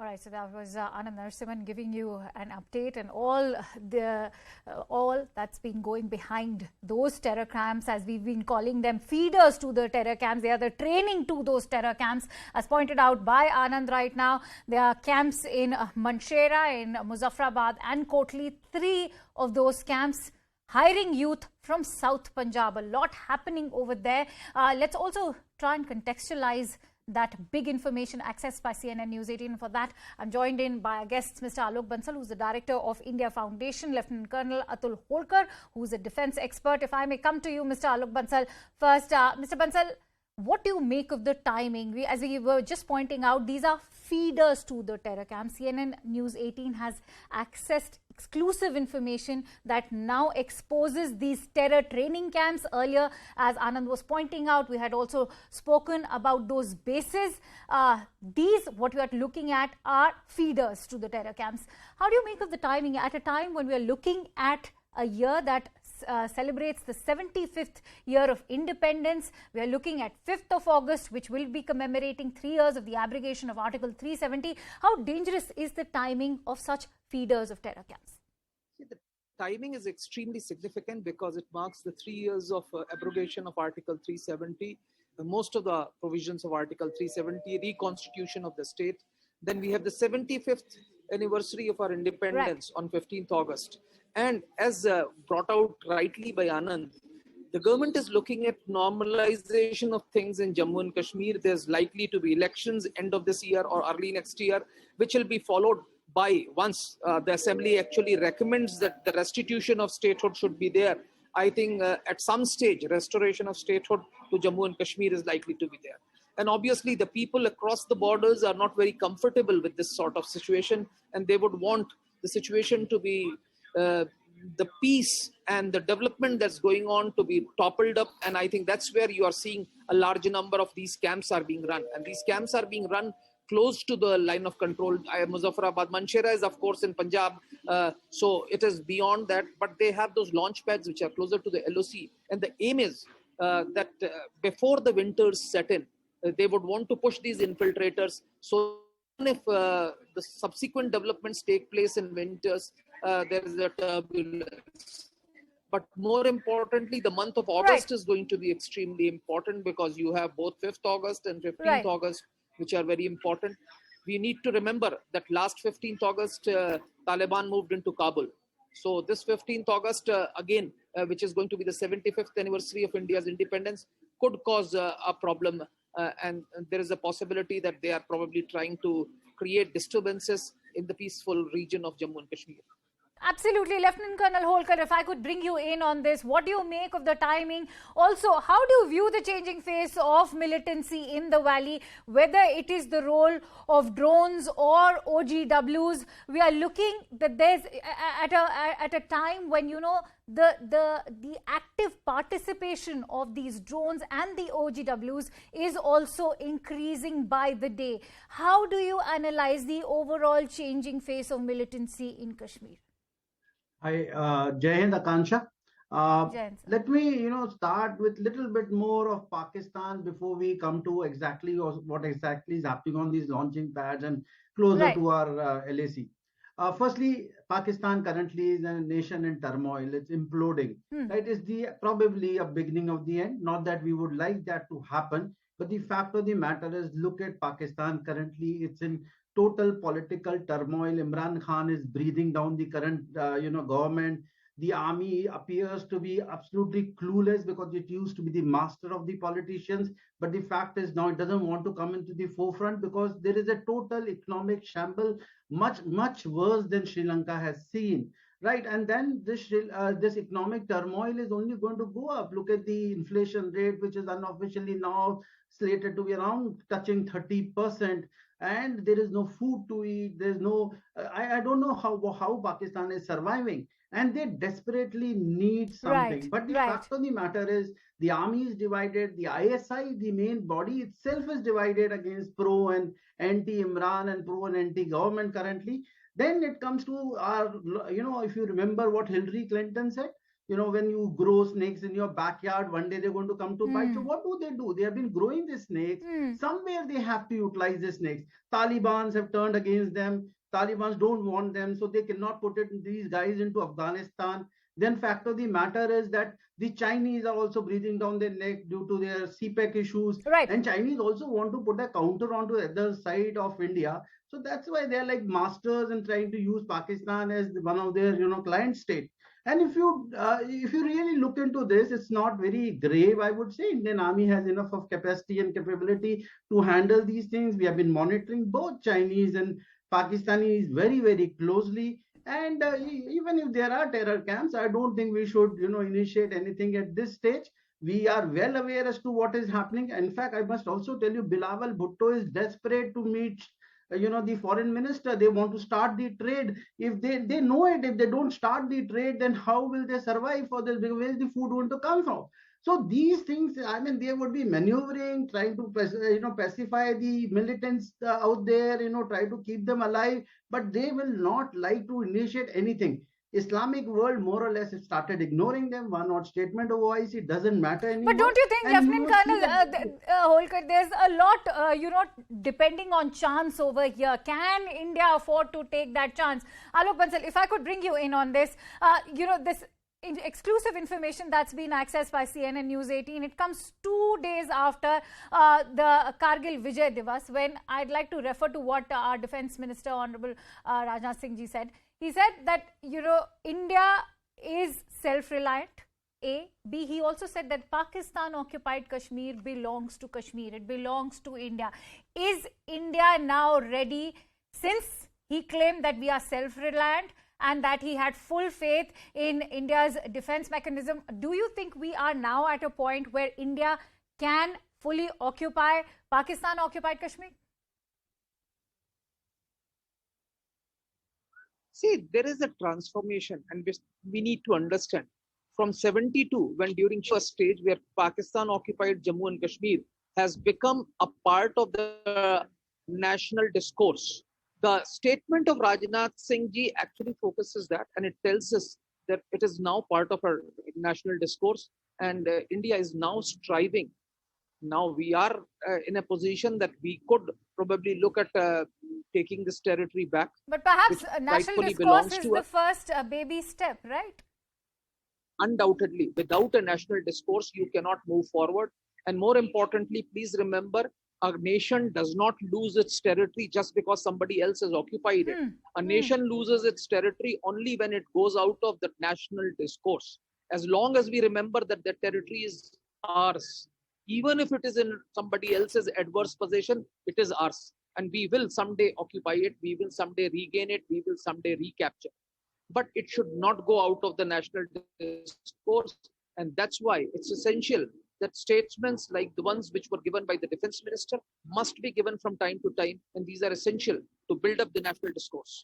All right, so that was Anand Narasimhan giving you an update and all that's been going behind those terror camps, as we've been calling them, feeders to the terror camps. They are the training to those terror camps, as pointed out by Anand right now. There are camps in Manshera, in Muzaffarabad and Kotli, 3 of those camps hiring youth from South Punjab. A lot happening over there. Let's also try and contextualize that big information accessed by CNN News 18. For that, I'm joined in by our guests, Mr. Alok Bansal, who's the Director of India Foundation, Lieutenant Colonel Atul Holkar, who's a defense expert. If I may come to you, Mr. Alok Bansal, first. Mr. Bansal, what do you make of the timing? As we were just pointing out, these are feeders to the terror camp. CNN News 18 has accessed exclusive information that now exposes these terror training camps. Earlier, as Anand was pointing out, we had also spoken about those bases. These, what we are looking at, are feeders to the terror camps. How do you make of the timing at a time when we are looking at a year that celebrates the 75th year of independence? We are looking at 5th of August, which will be commemorating 3 years of the abrogation of Article 370. How dangerous is the timing of such feeders of terror camps? See, the timing is extremely significant because it marks the 3 years of abrogation of Article 370, most of the provisions of Article 370, reconstitution of the state. Then we have the 75th anniversary of our independence on 15th August. And as brought out rightly by Anand, the government is looking at normalization of things in Jammu and Kashmir. There's likely to be elections end of this year or early next year, which will be followed by, once the assembly actually recommends that the restitution of statehood should be there, I think at some stage, restoration of statehood to Jammu and Kashmir is likely to be there. And obviously, the people across the borders are not very comfortable with this sort of situation, and they would want the situation to be the peace and the development that's going on to be toppled up. And I think that's where you are seeing a large number of these camps are being run. And these camps are being run close to the line of control. Muzaffarabad, Manshera is, of course, in Punjab. So it is beyond that. But they have those launch pads which are closer to the LOC. And the aim is that before the winters set in, they would want to push these infiltrators. So if the subsequent developments take place in winters, there is a turbulence. But more importantly, the month of August is going to be extremely important because you have both 5th August and 15th August, which are very important. We need to remember that last 15th August, Taliban moved into Kabul. So this 15th August, again, which is going to be the 75th anniversary of India's independence, could cause a problem. And there is a possibility that they are probably trying to create disturbances in the peaceful region of Jammu and Kashmir. Absolutely. Lieutenant Colonel Holkar, if I could bring you in on this, what do you make of the timing? Also, how do you view the changing face of militancy in the valley, whether it is the role of drones or OGWs? We are looking that there's at a time when, you know, the active participation of these drones and the OGWs is also increasing by the day. How do you analyze the overall changing face of militancy in Kashmir? Jai Hind, Akansha. Let me, start with little bit more of Pakistan before we come to exactly what exactly is happening on these launching pads and closer to our LAC. Firstly, Pakistan currently is a nation in turmoil. It's imploding. Right? It's probably a beginning of the end. Not that we would like that to happen, but the fact of the matter is, look at Pakistan currently. It's in total political turmoil. Imran Khan is breathing down the current, government. The army appears to be absolutely clueless because it used to be the master of the politicians. But the fact is now it doesn't want to come into the forefront because there is a total economic shamble, much worse than Sri Lanka has seen. Right, and then this economic turmoil is only going to go up. Look at the inflation rate, which is unofficially now slated to be around touching 30%. And there is no food to eat. There's no, I don't know how Pakistan is surviving. And they desperately need something. But the fact of the matter is, the army is divided. The ISI, the main body itself, is divided against pro and anti-Imran and pro and anti-government currently. Then it comes to our, if you remember what Hillary Clinton said, when you grow snakes in your backyard, one day they're going to come to bite. So what do? They have been growing the snakes. Somewhere they have to utilize the snakes. Taliban have turned against them. Taliban don't want them, so they cannot put these guys into Afghanistan. Then fact of the matter is that the Chinese are also breathing down their neck due to their CPEC issues. Right. And Chinese also want to put a counter onto the other side of India. So that's why they're like masters in trying to use Pakistan as one of their, client state. And if you really look into this, it's not very grave, I would say. Indian Army has enough of capacity and capability to handle these things. We have been monitoring both Chinese and Pakistanis very, very closely. And even if there are terror camps, I don't think we should, initiate anything at this stage. We are well aware as to what is happening. In fact, I must also tell you, Bilawal Bhutto is desperate to meet the foreign minister. They want to start the trade. If they know it, if they don't start the trade, then how will they survive for this? Where is the food going to come from? So these things, I mean, they would be maneuvering, trying to pacify the militants out there, try to keep them alive, but they will not like to initiate anything. Islamic world more or less started ignoring them. One odd statement of OIC doesn't matter anymore. But don't you think, Lieutenant Colonel Holkar, there's a lot, depending on chance over here. Can India afford to take that chance? Alok Bansal, if I could bring you in on this, this exclusive information that's been accessed by CNN News18, it comes 2 days after the Kargil Vijay Divas, when I'd like to refer to what our Defence Minister, Honorable Rajnath Singh ji said. He said that, India is self-reliant, A. B, he also said that Pakistan-occupied Kashmir belongs to Kashmir. It belongs to India. Is India now ready, since he claimed that we are self-reliant and that he had full faith in India's defense mechanism? Do you think we are now at a point where India can fully occupy Pakistan-occupied Kashmir? See, there is a transformation, and we need to understand. From 72, when during first stage where Pakistan occupied Jammu and Kashmir, has become a part of the national discourse. The statement of Rajnath Singh ji actually focuses that, and it tells us that it is now part of our national discourse, and India is now striving. Now we are in a position that we could probably look at taking this territory back. But perhaps national discourse is the first baby step, right? Undoubtedly, without a national discourse, you cannot move forward. And more importantly, please remember, a nation does not lose its territory just because somebody else has occupied it. A nation loses its territory only when it goes out of the national discourse. As long as we remember that the territory is ours, even if it is in somebody else's adverse possession, it is ours. And we will someday occupy it, we will someday regain it, we will someday recapture. But it should not go out of the national discourse. And that's why it's essential that statements like the ones which were given by the defense minister must be given from time to time. And these are essential to build up the national discourse.